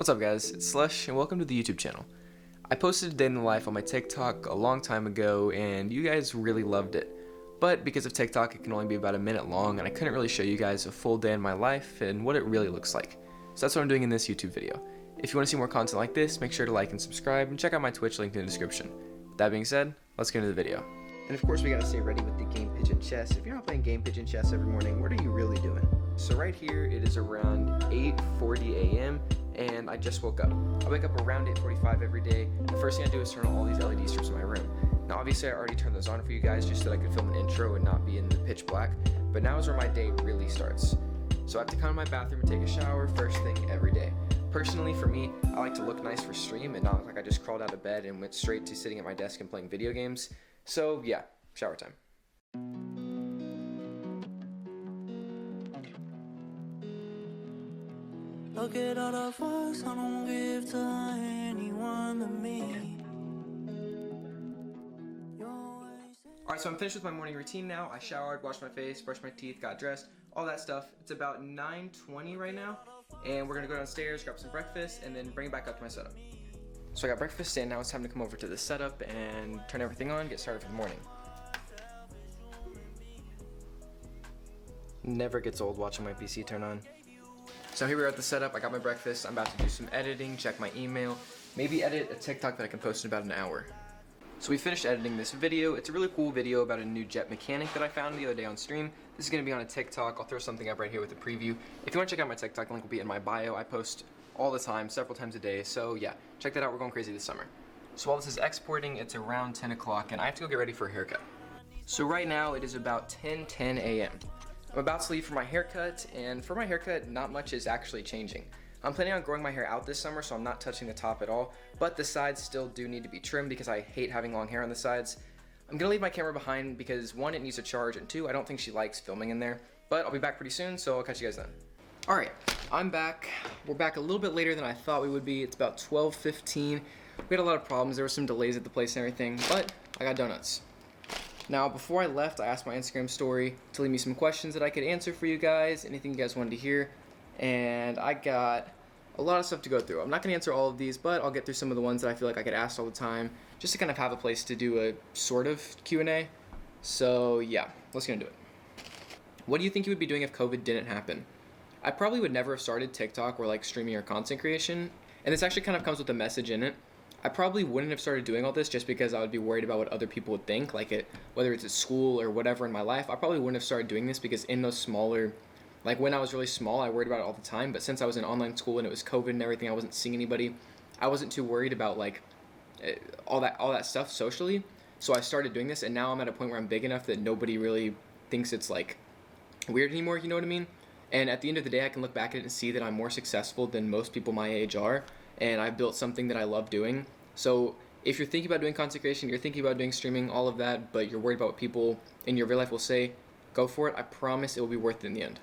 What's up guys, it's Slush and welcome to the YouTube channel. I posted a day in the life on my TikTok a long time ago and you guys really loved it. But because of TikTok it can only be about a minute long and I couldn't really show you guys a full day in my life and what it really looks like. So that's what I'm doing in this YouTube video. If you want to see more content like this, make sure to like and subscribe and check out my Twitch link in the description. With that being said, let's get into the video. And of course we gotta stay ready with the Game Pigeon chess. If you're not playing Game Pigeon chess every morning, what are you really doing? So right here it is around 8:40 a.m. and I just woke up. I wake up around 8:45 every day. The first thing I do is turn on all these LED strips in my room. Now obviously I already turned those on for you guys just so that I could film an intro and not be in the pitch black, but now is where my day really starts. So I have to come to my bathroom and take a shower first thing every day. Personally, for me, I like to look nice for stream and not look like I just crawled out of bed and went straight to sitting at my desk and playing video games. So yeah, shower time. Look at all the fucks I don't give to anyone but me. Alright, so I'm finished with my morning routine now. I showered, washed my face, brushed my teeth, got dressed, all that stuff. It's about 9:20 right now, and we're gonna go downstairs, grab some breakfast, and then bring it back up to my setup. So I got breakfast, and now it's time to come over to the setup and turn everything on, get started for the morning. Never gets old watching my PC turn on. So here we are at the setup. I got my breakfast. I'm about to do some editing, check my email, maybe edit a TikTok that I can post in about an hour. So we finished editing this video. It's a really cool video about a new jet mechanic that I found the other day on stream. This is going to be on a TikTok. I'll throw something up right here with a preview. If you want to check out my TikTok, the link will be in my bio. I post all the time, several times a day. So yeah, check that out. We're going crazy this summer. So while this is exporting, it's around 10 o'clock and I have to go get ready for a haircut. So right now it is about 10:10 a.m. I'm about to leave for my haircut, and for my haircut, not much is actually changing. I'm planning on growing my hair out this summer, so I'm not touching the top at all, but the sides still do need to be trimmed because I hate having long hair on the sides. I'm gonna leave my camera behind because one, it needs to charge, and two, I don't think she likes filming in there, but I'll be back pretty soon, so I'll catch you guys then. Alright, I'm back. We're back a little bit later than I thought we would be. It's about 12:15. We had a lot of problems. There were some delays at the place and everything, but I got donuts. Now, before I left, I asked my Instagram story to leave me some questions that I could answer for you guys, anything you guys wanted to hear, and I got a lot of stuff to go through. I'm not going to answer all of these, but I'll get through some of the ones that I feel like I get asked all the time, just to kind of have a place to do a sort of Q&A. So yeah, let's get into it. What do you think you would be doing if COVID didn't happen? I probably would never have started TikTok or like streaming or content creation, and this actually kind of comes with a message in it. I probably wouldn't have started doing all this just because I would be worried about what other people would think, whether it's at school or whatever in my life. I probably wouldn't have started doing this because in those smaller, like when I was really small, I worried about it all the time. But since I was in online school and it was COVID and everything, I wasn't seeing anybody. I wasn't too worried about like all that stuff socially. So I started doing this, and now I'm at a point where I'm big enough that nobody really thinks it's like weird anymore. You know what I mean? And at the end of the day, I can look back at it and see that I'm more successful than most people my age are. And I've built something that I love doing. So if you're thinking about doing content creation, you're thinking about doing streaming, all of that, but you're worried about what people in your real life will say, go for it. I promise it will be worth it in the end.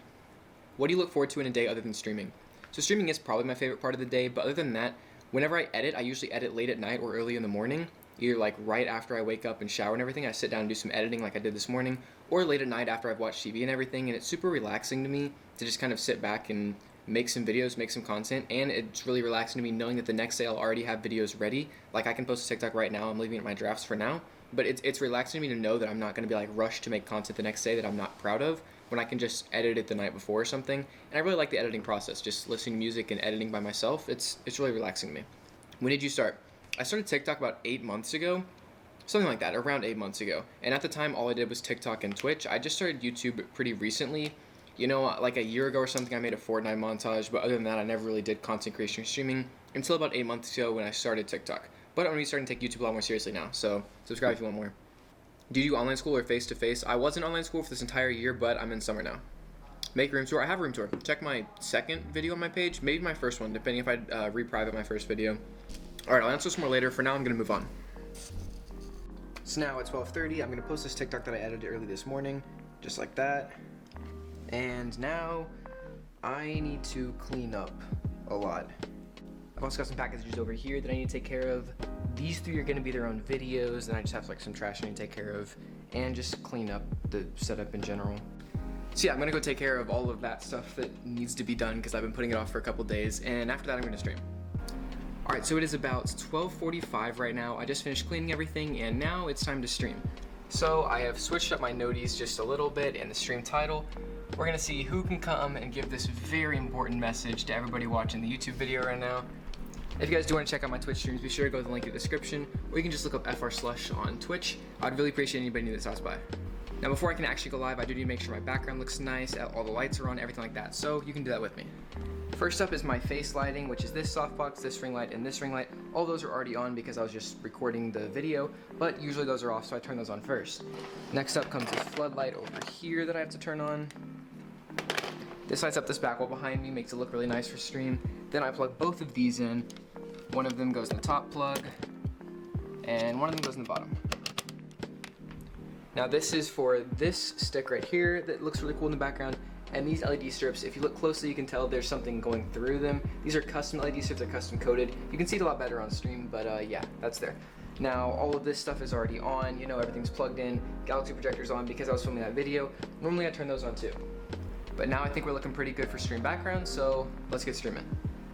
What do you look forward to in a day other than streaming? So streaming is probably my favorite part of the day, but other than that, whenever I edit, I usually edit late at night or early in the morning, either like right after I wake up and shower and everything. I sit down and do some editing like I did this morning, or late at night after I've watched TV and everything, and it's super relaxing to me to just kind of sit back and make some videos, make some content, and it's really relaxing to me knowing that the next day I'll already have videos ready. Like I can post a TikTok right now, I'm leaving it my drafts for now, but it's relaxing to me to know that I'm not going to be like rushed to make content the next day that I'm not proud of, when I can just edit it the night before or something. And I really like the editing process, just listening to music and editing by myself. It's really relaxing to me. When did you start? I started TikTok about 8 months ago, something like that, around 8 months ago, and at the time all I did was TikTok and Twitch. I just started YouTube pretty recently. You know, like a year ago or something, I made a Fortnite montage, but other than that, I never really did content creation or streaming until about 8 months ago when I started TikTok. But I'm really starting to take YouTube a lot more seriously now, so subscribe if you want more. Do you do online school or face-to-face? I was in online school for this entire year, but I'm in summer now. Make a room tour. I have a room tour. Check my second video on my page, maybe my first one, depending if I re-private my first video. Alright, I'll answer some more later. For now, I'm going to move on. So now at 12:30, I'm going to post this TikTok that I edited early this morning, just like that. And now I need to clean up a lot. I've also got some packages over here that I need to take care of. These three are going to be their own videos, and I just have like some trash I need to take care of and just clean up the setup in general. So yeah, I'm going to go take care of all of that stuff that needs to be done because I've been putting it off for a couple days, and after that I'm going to stream. Alright, so it is about 12:45 right now. I just finished cleaning everything and now it's time to stream. So I have switched up my noties just a little bit in the stream title. We're gonna see who can come and give this very important message to everybody watching the YouTube video right now. If you guys do want to check out my Twitch streams, be sure to go to the link in the description, or you can just look up FR Slush on Twitch. I'd really appreciate anybody new that stops by. Now before I can actually go live, I do need to make sure my background looks nice, all the lights are on, everything like that, so you can do that with me. First up is my face lighting, which is this softbox, this ring light, and this ring light. All those are already on because I was just recording the video, but usually those are off, so I turn those on first. Next up comes a floodlight over here that I have to turn on. This lights up this back wall behind me, makes it look really nice for stream. Then I plug both of these in. One of them goes in the top plug, and one of them goes in the bottom. Now this is for this stick right here that looks really cool in the background, and these LED strips, if you look closely you can tell there's something going through them. These are custom LED strips, they're custom coated. You can see it a lot better on stream, but yeah, that's there. Now all of this stuff is already on, you know, everything's plugged in, Galaxy projector's on because I was filming that video. Normally I turn those on too. But now I think we're looking pretty good for stream background, so let's get streaming.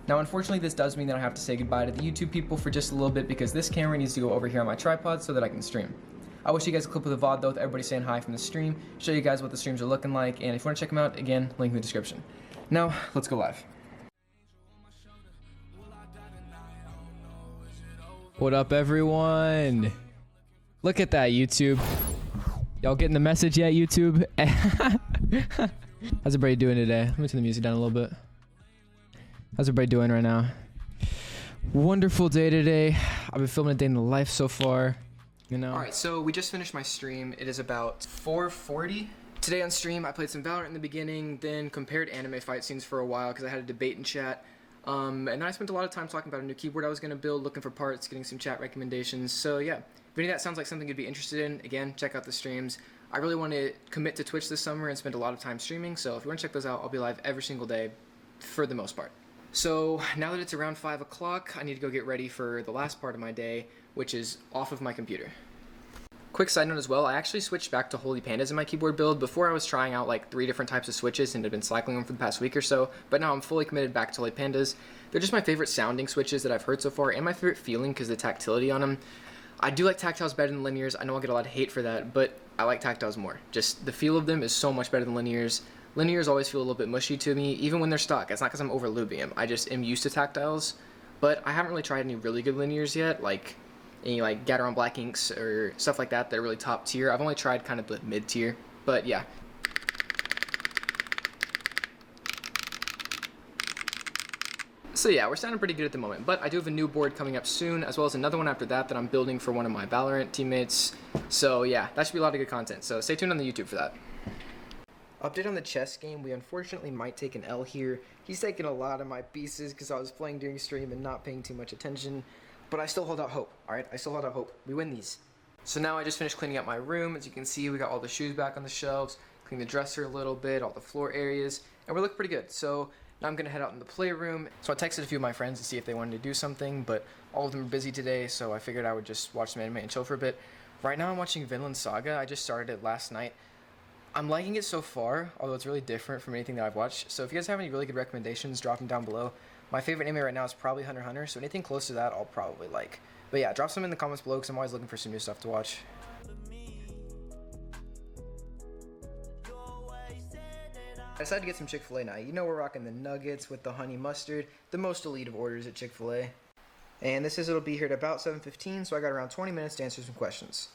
Now unfortunately this does mean that I have to say goodbye to the YouTube people for just a little bit because this camera needs to go over here on my tripod so that I can stream. I wish you guys a clip of the VOD though with everybody saying hi from the stream, show you guys what the streams are looking like, and if you want to check them out, again, link in the description. Now, let's go live. What up everyone? Look at that, YouTube. Y'all getting the message yet, YouTube? How's everybody doing today? Let me turn the music down a little bit. How's everybody doing right now? Wonderful day today. I've been filming a day in the life so far. You know. Alright, so we just finished my stream. It is about 4:40. Today on stream, I played some Valorant in the beginning, then compared anime fight scenes for a while because I had a debate in chat. And then I spent a lot of time talking about a new keyboard I was going to build, looking for parts, getting some chat recommendations. So yeah, if any of that sounds like something you'd be interested in, again, check out the streams. I really want to commit to Twitch this summer and spend a lot of time streaming, so if you want to check those out, I'll be live every single day for the most part. So now that it's around 5 o'clock, I need to go get ready for the last part of my day, which is off of my computer. Quick side note as well, I actually switched back to Holy Pandas in my keyboard build. Before I was trying out like 3 different types of switches and had been cycling them for the past week or so, but now I'm fully committed back to Holy Pandas. They're just my favorite sounding switches that I've heard so far, and my favorite feeling because of the tactility on them. I do like tactiles better than linears. I know I'll get a lot of hate for that, but I like tactiles more. Just the feel of them is so much better than linears. Linears always feel a little bit mushy to me, even when they're stock. It's not because I'm over lubing them. I just am used to tactiles, but I haven't really tried any really good linears yet, like any like Gateron Black Inks or stuff like that that are really top tier. I've only tried kind of the mid tier, but yeah. So yeah, we're sounding pretty good at the moment, but I do have a new board coming up soon, as well as another one after that that I'm building for one of my Valorant teammates. So yeah, that should be a lot of good content, so stay tuned on the YouTube for that. Update on the chess game, we unfortunately might take an L here. He's taking a lot of my pieces because I was playing during stream and not paying too much attention, but I still hold out hope, alright? I still hold out hope. We win these. So now I just finished cleaning up my room. As you can see, we got all the shoes back on the shelves, cleaned the dresser a little bit, all the floor areas, and we're looking pretty good. So now I'm gonna head out in the playroom. So I texted a few of my friends to see if they wanted to do something, but all of them are busy today, so I figured I would just watch some anime and chill for a bit. Right now I'm watching Vinland Saga. I just started it last night. I'm liking it so far, although it's really different from anything that I've watched. So if you guys have any really good recommendations, drop them down below. My favorite anime right now is probably Hunter x Hunter, so anything close to that I'll probably like. But yeah, drop some in the comments below because I'm always looking for some new stuff to watch. I decided to get some Chick-fil-A now. You know we're rocking the nuggets with the honey mustard, the most elite of orders at Chick-fil-A. And this says it'll be here at about 7:15, so I got around 20 minutes to answer some questions.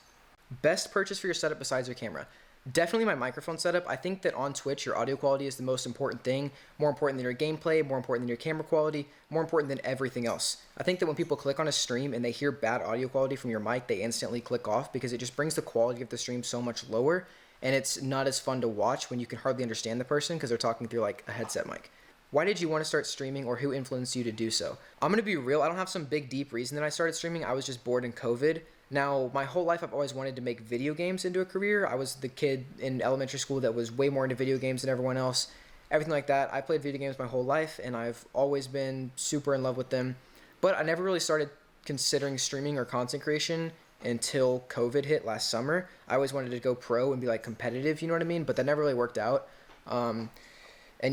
Best purchase for your setup besides your camera? Definitely my microphone setup. I think that on Twitch, your audio quality is the most important thing. More important than your gameplay, more important than your camera quality, more important than everything else. I think that when people click on a stream and they hear bad audio quality from your mic, they instantly click off because it just brings the quality of the stream so much lower, and it's not as fun to watch when you can hardly understand the person because they're talking through like a headset mic. Why did you want to start streaming, or who influenced you to do so? I'm going to be real, I don't have some big deep reason that I started streaming. I was just bored in COVID. Now, my whole life I've always wanted to make video games into a career. I was the kid in elementary school that was way more into video games than everyone else. Everything like that. I played video games my whole life, and I've always been super in love with them. But I never really started considering streaming or content creation until COVID hit last summer. I always wanted to go pro and be like competitive, you know what I mean? But that never really worked out. And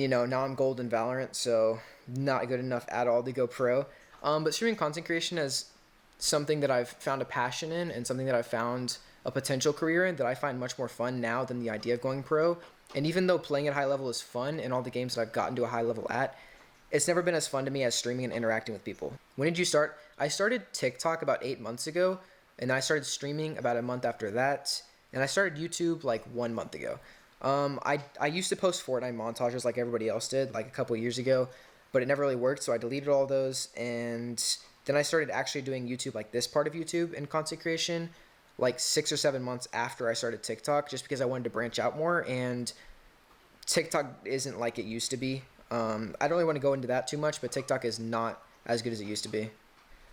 you know, now I'm gold in Valorant, so not good enough at all to go pro. But streaming content creation is something that I've found a passion in and something that I've found a potential career in that I find much more fun now than the idea of going pro. And even though playing at a high level is fun in all the games that I've gotten to a high level at, it's never been as fun to me as streaming and interacting with people. When did you start? I started TikTok about 8 months ago, and I started streaming about a month after that, and I started YouTube like 1 month ago. I used to post Fortnite montages like everybody else did, like a couple years ago, but it never really worked, so I deleted all those, and then I started actually doing YouTube, like this part of YouTube and content creation, like 6 or 7 months after I started TikTok, just because I wanted to branch out more, and TikTok isn't like it used to be. I don't really want to go into that too much, but TikTok is not as good as it used to be.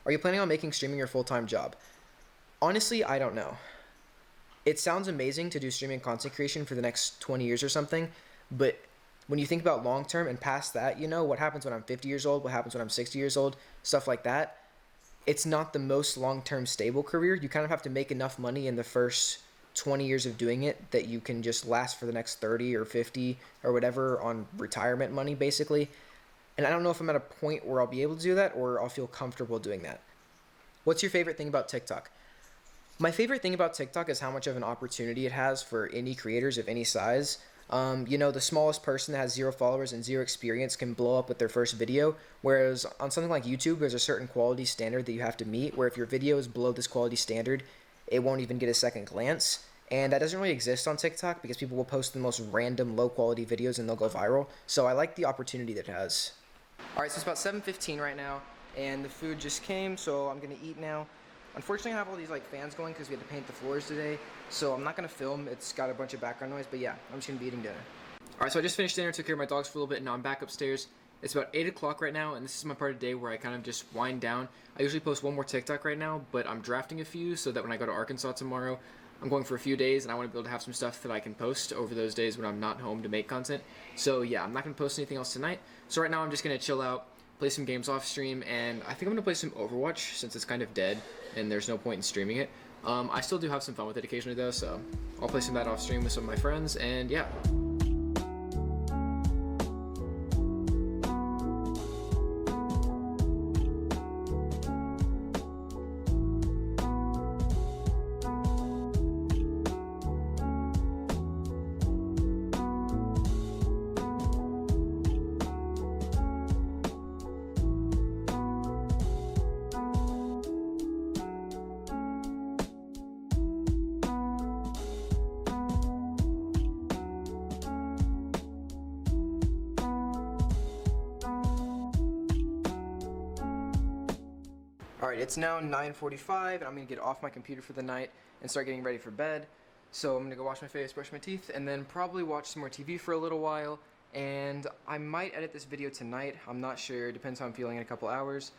Are you planning on making streaming your full-time job? Honestly, I don't know. It sounds amazing to do streaming content creation for the next 20 years or something, but when you think about long-term and past that, you know, what happens when I'm 50 years old, what happens when I'm 60 years old, stuff like that, it's not the most long-term stable career. You kind of have to make enough money in the first 20 years of doing it that you can just last for the next 30 or 50 or whatever on retirement money, basically. And I don't know if I'm at a point where I'll be able to do that or I'll feel comfortable doing that. What's your favorite thing about TikTok? My favorite thing about TikTok is how much of an opportunity it has for indie creators of any size. You know, the smallest person that has 0 followers and 0 experience can blow up with their first video, whereas on something like YouTube, there's a certain quality standard that you have to meet, where if your video is below this quality standard, it won't even get a second glance. And that doesn't really exist on TikTok because people will post the most random low quality videos and they'll go viral. So I like the opportunity that it has. Alright, so it's about 7:15 right now and the food just came, so I'm gonna eat now. Unfortunately I have all these like fans going because we had to paint the floors today, so I'm not gonna film. It's got a bunch of background noise, but yeah, I'm just gonna be eating dinner. Alright, so I just finished dinner, took care of my dogs for a little bit, and now I'm back upstairs. It's about 8 o'clock right now, and this is my part of the day where I kind of just wind down. I usually post one more TikTok right now, but I'm drafting a few so that when I go to Arkansas tomorrow, I'm going for a few days, and I want to be able to have some stuff that I can post over those days when I'm not home to make content. So yeah, I'm not going to post anything else tonight. So right now I'm just going to chill out, play some games off stream, and I think I'm going to play some Overwatch since it's kind of dead and there's no point in streaming it. I still do have some fun with it occasionally though, so I'll play some of that off stream with some of my friends, and yeah. Alright, it's now 9:45 and I'm going to get off my computer for the night and start getting ready for bed. So I'm going to go wash my face, brush my teeth, and then probably watch some more TV for a little while. And I might edit this video tonight. I'm not sure. Depends how I'm feeling in a couple hours.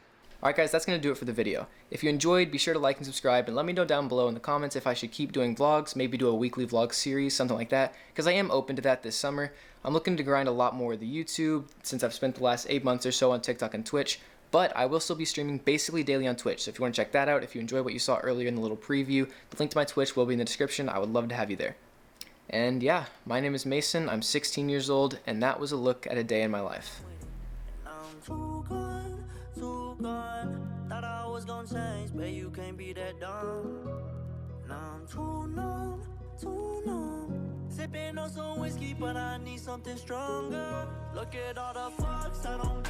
Alright guys, that's going to do it for the video. If you enjoyed, be sure to like and subscribe, and let me know down below in the comments if I should keep doing vlogs, maybe do a weekly vlog series, something like that, because I am open to that this summer. I'm looking to grind a lot more of the YouTube, since I've spent the last 8 months or so on TikTok and Twitch, but I will still be streaming basically daily on Twitch, so if you want to check that out, if you enjoyed what you saw earlier in the little preview, the link to my Twitch will be in the description. I would love to have you there. And yeah, my name is Mason, I'm 16 years old, and that was a look at a day in my life. I'm too gone, too gone. Thought I was gonna change, but you can't be that dumb. Now I'm too numb, too numb. Sipping on some whiskey, but I need something stronger. Look at all the fucks I don't